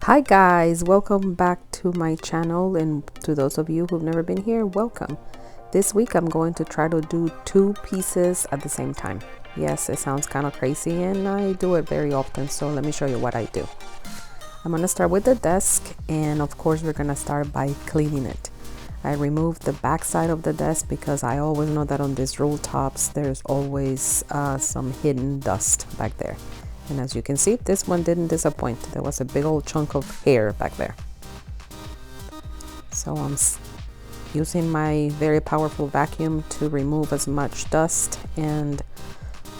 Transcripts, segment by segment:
Hi guys, welcome back to my channel, and to those of you who've never been here, welcome. This week I'm going to try to do two pieces at the same time. Yes, it sounds kind of crazy and I do it very often, so let me show you what I do. I'm going to start with the desk, and of course we're going to start by cleaning it. I removed the back side of the desk because I always know that on these roll tops there's always some hidden dust back there. And as you can see, this one didn't disappoint. There was a big old chunk of hair back there. So I'm using my very powerful vacuum to remove as much dust and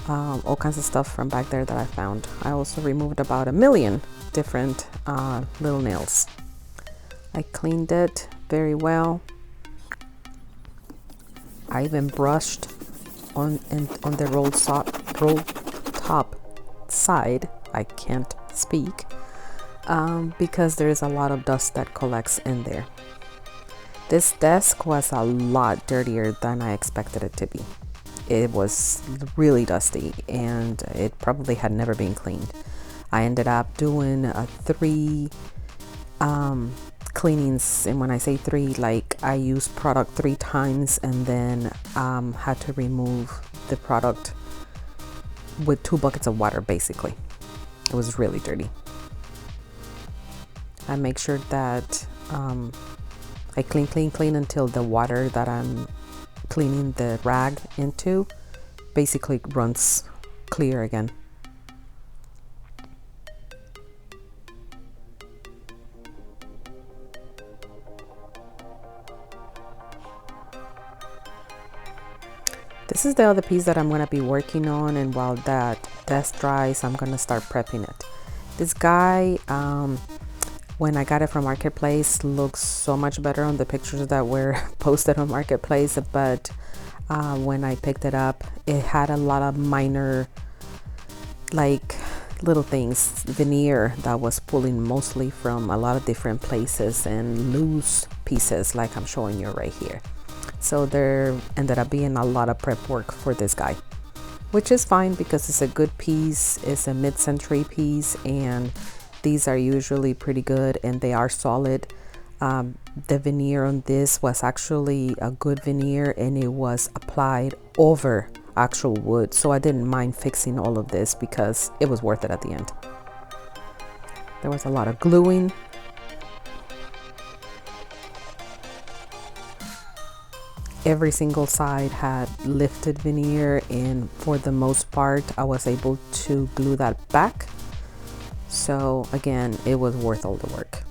all kinds of stuff from back there that I found. I also removed about 1,000,000 different little nails. I cleaned it very well. I even brushed on the roll top side. I can't speak because there is a lot of dust that collects in there. This desk was a lot dirtier than I expected it to be. It was really dusty and it probably had never been cleaned. I ended up doing 3 cleanings, and when I say 3, like I used product 3 times and then had to remove the product with 2 buckets of water. Basically, it was really dirty. I make sure that I clean until the water that I'm cleaning the rag into basically runs clear again. This is the other piece that I'm going to be working on, and while that desk dries, I'm going to start prepping it. This guy, when I got it from Marketplace, looks so much better on the pictures that were posted on Marketplace, but when I picked it up, it had a lot of minor, like, little things, veneer that was pulling mostly from a lot of different places, and loose pieces like I'm showing you right here. So there ended up being a lot of prep work for this guy, which is fine because it's a good piece. It's a mid-century piece, and these are usually pretty good and they are solid. The veneer on this was actually a good veneer, and it was applied over actual wood, so I didn't mind fixing all of this because it was worth it at the end. There was a lot of gluing. Every single side had lifted veneer, and for the most part I was able to glue that back. So again, it was worth all the work.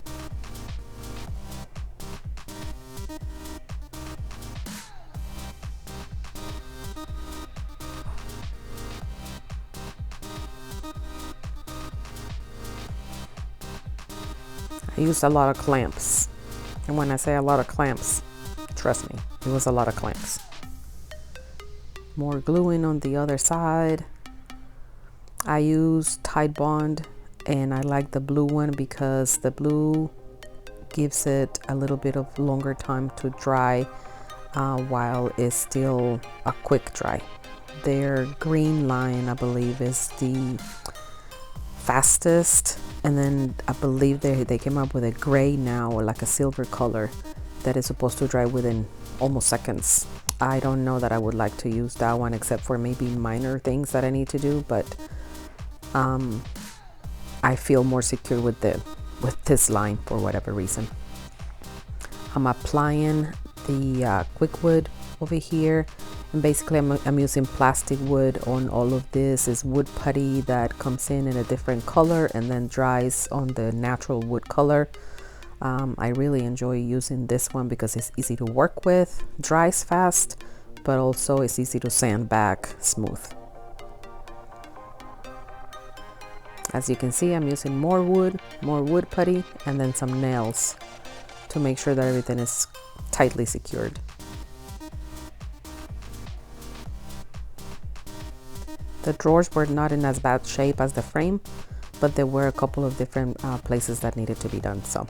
I used a lot of clamps, and when I say a lot of clamps, trust me, it was a lot of clamps. More gluing on the other side. I used Tide Bond, and I like the blue one because the blue gives it a little bit of longer time to dry while it's still a quick dry. Their green line, I believe, is the fastest, and then I believe they came up with a gray now, or like a silver color, that is supposed to dry within almost seconds. I don't know that I would like to use that one, except for maybe minor things that I need to do, but I feel more secure with this line for whatever reason. I'm applying the quick wood over here, and basically I'm using plastic wood on all of this. Is wood putty that comes in a different color and then dries on the natural wood color. I really enjoy using this one because it's easy to work with, dries fast, but also it's easy to sand back smooth. As you can see, I'm using more wood putty, and then some nails to make sure that everything is tightly secured. The drawers were not in as bad shape as the frame, but there were a couple of different places that needed to be done. So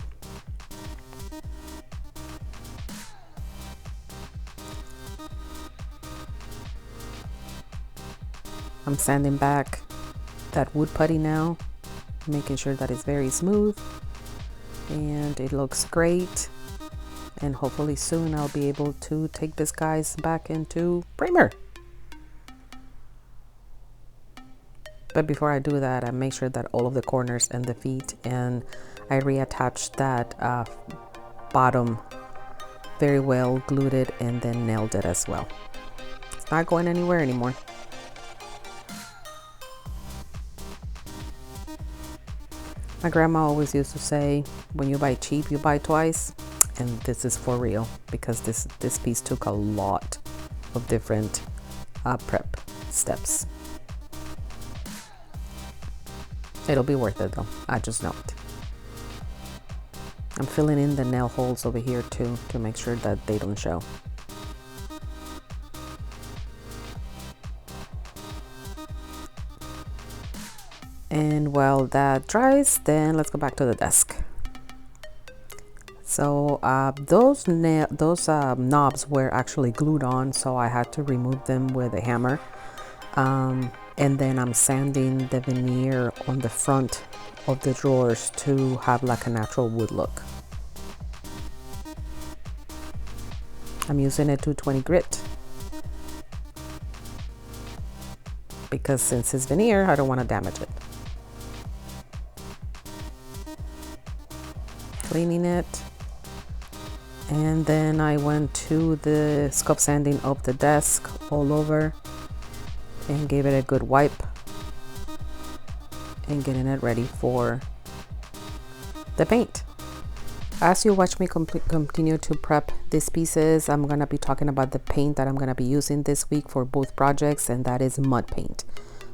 I'm sanding back that wood putty now, making sure that it's very smooth. and it looks great. And hopefully soon I'll be able to take this guys back into primer. But before I do that, I make sure that all of the corners and the feet, and I reattached that bottom very well, glued it, and then nailed it as well. It's not going anywhere anymore. My grandma always used to say, when you buy cheap, you buy twice. And this is for real, because this piece took a lot of different prep steps. It'll be worth it though, I just know it. I'm filling in the nail holes over here too, to make sure that they don't show. And while that dries, then let's go back to the desk. So those knobs were actually glued on, so I had to remove them with a hammer. And then I'm sanding the veneer on the front of the drawers to have like a natural wood look. I'm using a 220 grit because since it's veneer, I don't want to damage it. Cleaning it. And then I went to the scuff sanding of the desk all over and gave it a good wipe and getting it ready for the paint. As you watch me continue to prep these pieces, I'm gonna be talking about the paint that I'm gonna be using this week for both projects, and that is MUDPaint.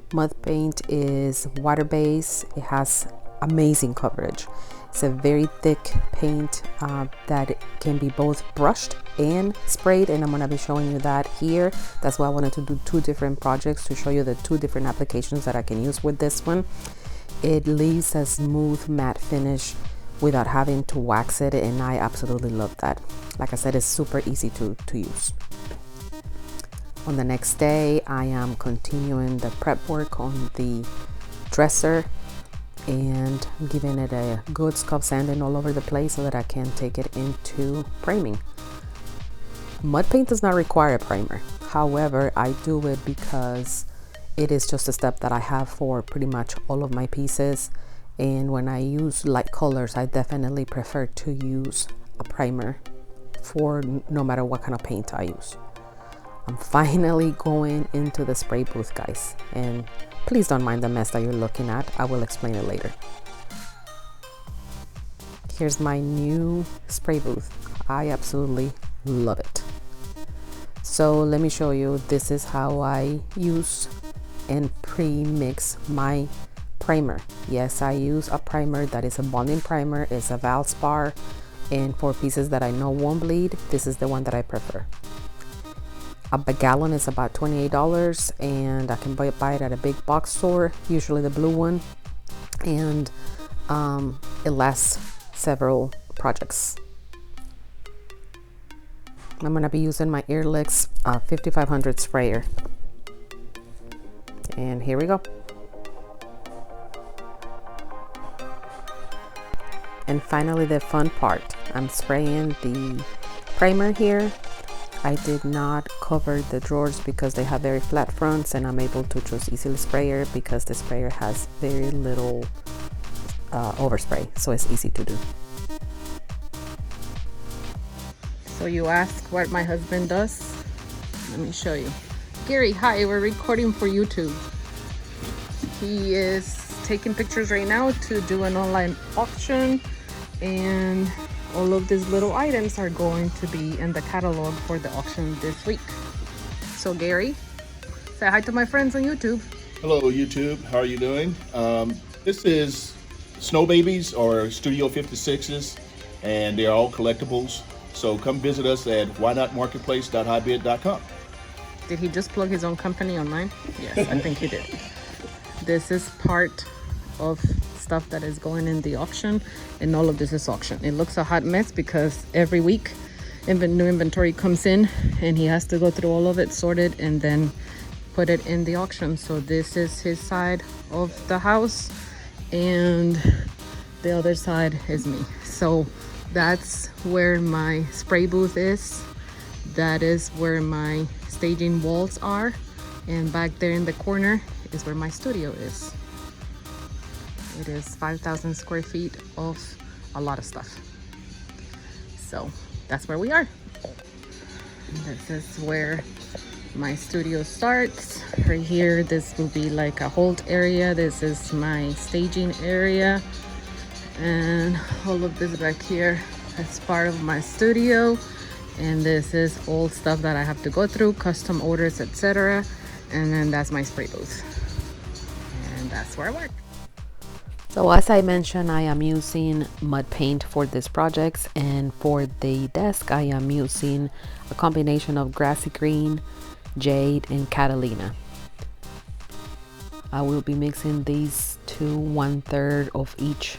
MUDPaint is water-based. It has amazing coverage. It's a very thick paint that can be both brushed and sprayed, and I'm going to be showing you that here. That's why I wanted to do two different projects to show you the two different applications that I can use with this one. It leaves a smooth matte finish without having to wax it, and I absolutely love that. Like I said, it's super easy to use. On the next day, I am continuing the prep work on the dresser and giving it a good scuff sanding all over the place so that I can take it into priming. MUDPaint does not require a primer. However, I do it because it is just a step that I have for pretty much all of my pieces. And when I use light colors, I definitely prefer to use a primer for no matter what kind of paint I use. I'm finally going into the spray booth, guys, and please don't mind the mess that you're looking at. I will explain it later. Here's my new spray booth. I absolutely love it. So let me show you. This is how I use and pre-mix my primer. Yes, I use a primer that is a bonding primer. It's a Valspar, and for pieces that I know won't bleed, this is the one that I prefer. A gallon is about $28, and I can buy it at a big box store, usually the blue one, and it lasts several projects. I'm going to be using my Airlicks 5500 sprayer, and here we go. And finally, the fun part, I'm spraying the primer here. I did not cover the drawers because they have very flat fronts, and I'm able to just easily spray it because the sprayer has very little overspray, so it's easy to do. So you ask what my husband does? Let me show you. Gary, hi, we're recording for YouTube. He is taking pictures right now to do an online auction, and all of these little items are going to be in the catalog for the auction this week. So Gary, say hi to my friends on YouTube. Hello YouTube, how are you doing? This is Snow Babies or Studio 56s, and they're all collectibles. So come visit us at whynotmarketplace.hotbid.com. Did he just plug his own company online? Yes, I think he did. This is part of stuff that is going in the auction, and all of this is auction. It looks a hot mess because every week new inventory comes in, and he has to go through all of it, sort it, and then put it in the auction. So this is his side of the house, and the other side is me. So that's where my spray booth is. That is where my staging walls are. And back there in the corner is where my studio is. It is 5,000 square feet of a lot of stuff. So that's where we are. This is where my studio starts. Right here, this will be like a hold area. This is my staging area. And all of this back here is part of my studio. And this is all stuff that I have to go through, custom orders, etc. And then that's my spray booth. And that's where I work. So as I mentioned, I am using MUDPaint for this project, and for the desk I am using a combination of grassy green, jade, and Catalina. I will be mixing these to 1/3 of each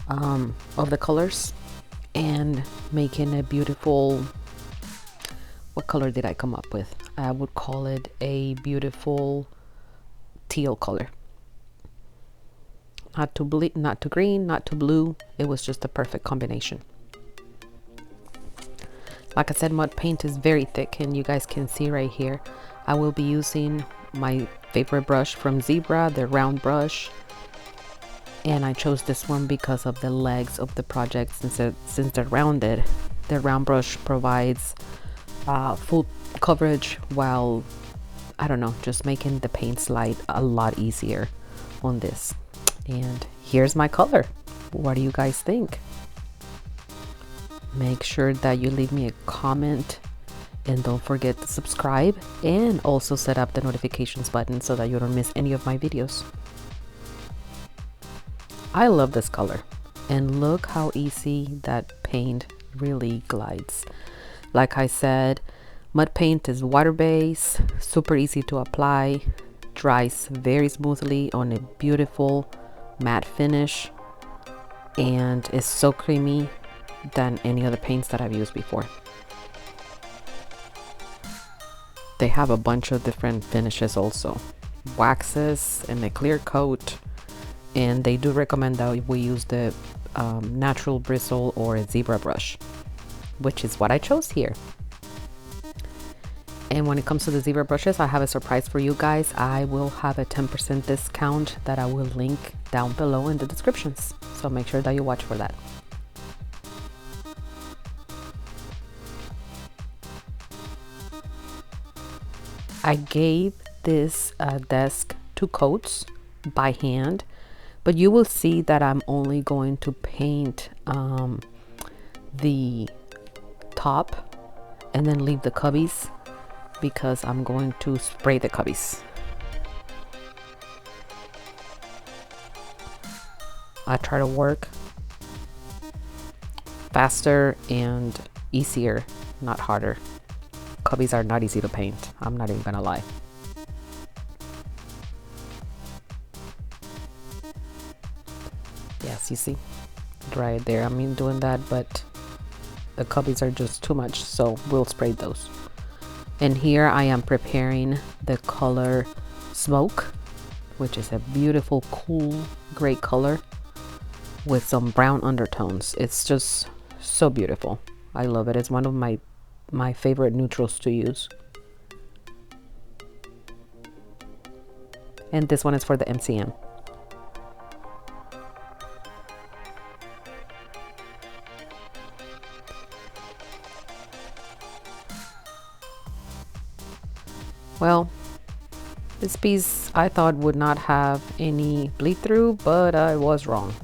of the colors and making a beautiful, what color did I come up with? I would call it a beautiful teal color. Not too not too green, not too blue. It was just a perfect combination. Like I said, MUDPaint is very thick, and you guys can see right here. I will be using my favorite brush from Zebra, the round brush. And I chose this one because of the legs of the project. Since they're rounded, the round brush provides full coverage while, I don't know, just making the paint slide a lot easier on this. And here's my color. What do you guys think? Make sure that you leave me a comment, and don't forget to subscribe, and also set up the notifications button so that you don't miss any of my videos. I love this color, and look how easy that paint really glides. Like I said, MUDPaint is water-based, super easy to apply, dries very smoothly on a beautiful matte finish, and is so creamy than any other paints that I've used before. They have a bunch of different finishes also, waxes and a clear coat, and they do recommend that we use the natural bristle or a Zebra brush, which is what I chose here. And when it comes to the Zebra brushes, I have a surprise for you guys. I will have a 10% discount that I will link down below in the descriptions. So make sure that you watch for that. I gave this desk 2 coats by hand, but you will see that I'm only going to paint the top and then leave the cubbies, because I'm going to spray the cubbies. I try to work faster and easier, not harder. Cubbies are not easy to paint, I'm not even gonna lie. Yes, you see, right there, I mean doing that, but the cubbies are just too much, so we'll spray those. And here I am preparing the color Smoke, which is a beautiful, cool, gray color with some brown undertones. It's just so beautiful. I love it. It's one of my favorite neutrals to use. And this one is for the MCM. Well, this piece I thought would not have any bleed through, but I was wrong.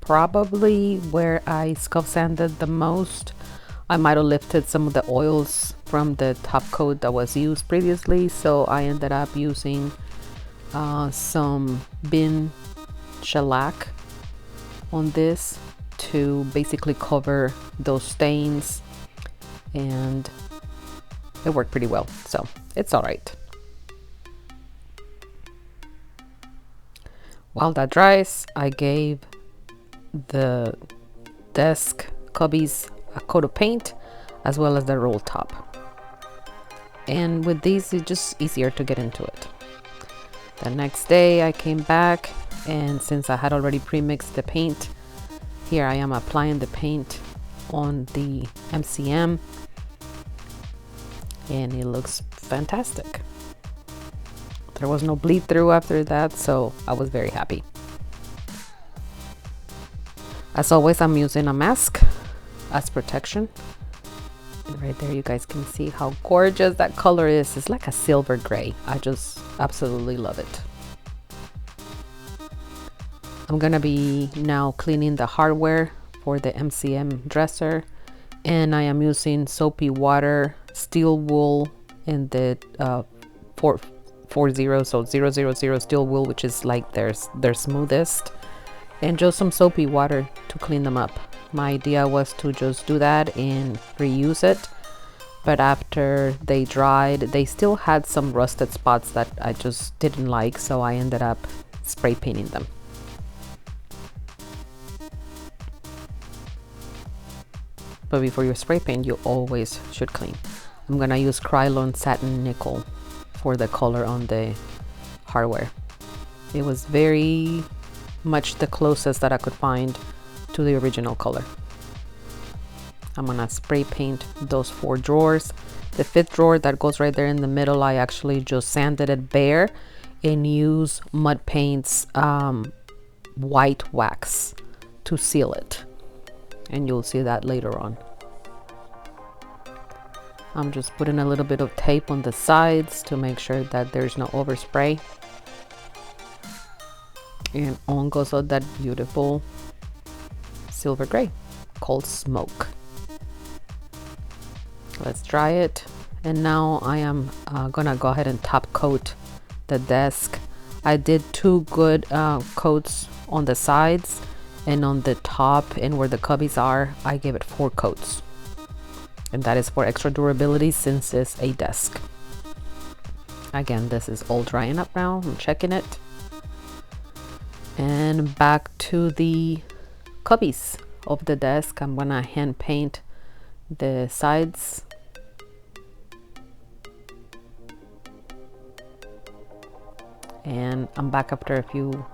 Probably where I scuff sanded the most, I might have lifted some of the oils from the top coat that was used previously, so I ended up using some bin shellac on this to basically cover those stains, and it worked pretty well, so it's all right. While that dries, I gave the desk cubbies a coat of paint as well as the roll top, and with these it's just easier to get into it. The next day I came back, and since I had already pre-mixed the paint, Here I am applying the paint on the MCM, and it looks fantastic. There was no bleed through after that, so I was very happy. As always, I'm using a mask as protection. And right there you guys can see how gorgeous that color is. It's like a silver gray. I just absolutely love it. I'm gonna be now cleaning the hardware for the MCM dresser, and I am using soapy water, steel wool, and the 440, so 000 steel wool, which is like their smoothest, and just some soapy water to clean them up. My idea was to just do that and reuse it, but after they dried, they still had some rusted spots that I just didn't like, so I ended up spray painting them. But before you spray paint, you always should clean. I'm gonna use Krylon Satin Nickel for the color on the hardware. It was very much the closest that I could find to the original color. I'm gonna spray paint those 4 drawers. The 5th drawer that goes right there in the middle, I actually just sanded it bare and use MUDPaint's white wax to seal it, and you'll see that later on. I'm just putting a little bit of tape on the sides to make sure that there's no overspray. And on goes out that beautiful silver gray called Smoke. Let's dry it. And now I am gonna go ahead and top coat the desk. I did 2 good coats on the sides, and on the top and where the cubbies are, I gave it 4 coats. And that is for extra durability since it's a desk. Again, this is all drying up now. I'm checking it. And back to the cubbies of the desk. I'm gonna hand paint the sides. And I'm back after a few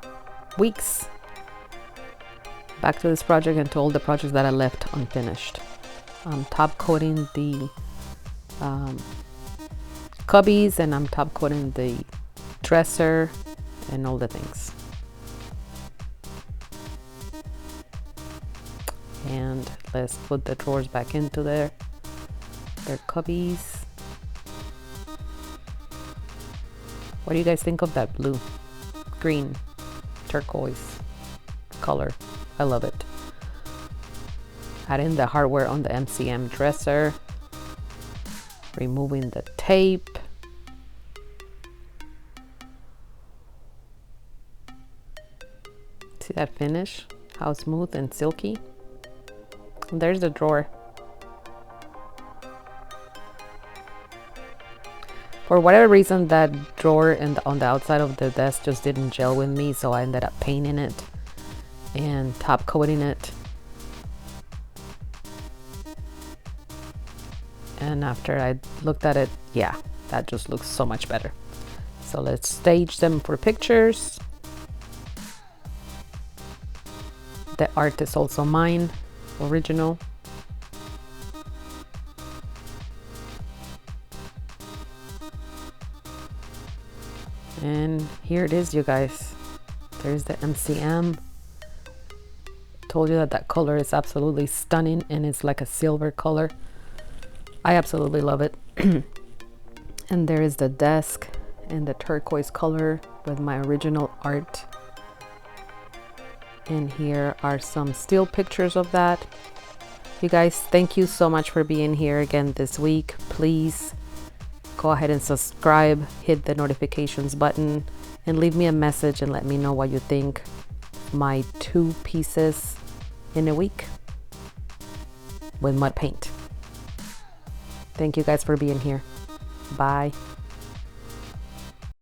weeks. Back to this project and to all the projects that I left unfinished. I'm top coating the cubbies, and I'm top coating the dresser and all the things. And let's put the drawers back into their cubbies. What do you guys think of that blue, green, turquoise color? I love it. Adding the hardware on the MCM dresser, removing the tape. See that finish? How smooth and silky. And there's the drawer. For whatever reason, that drawer on the outside of the desk just didn't gel with me, so I ended up painting it and top coating it. And after I looked at it, yeah, that just looks so much better. So let's stage them for pictures. The art is also mine, original. And here it is, you guys. There's the MCM. Told you that color is absolutely stunning, and it's like a silver color. I absolutely love it. And there is the desk in the turquoise color with my original art. And here are some still pictures of that. You guys, thank you so much for being here again this week. Please go ahead and subscribe, hit the notifications button, and leave me a message and let me know what you think of my 2 pieces in a week with MUDPaint. Thank you guys for being here. Bye.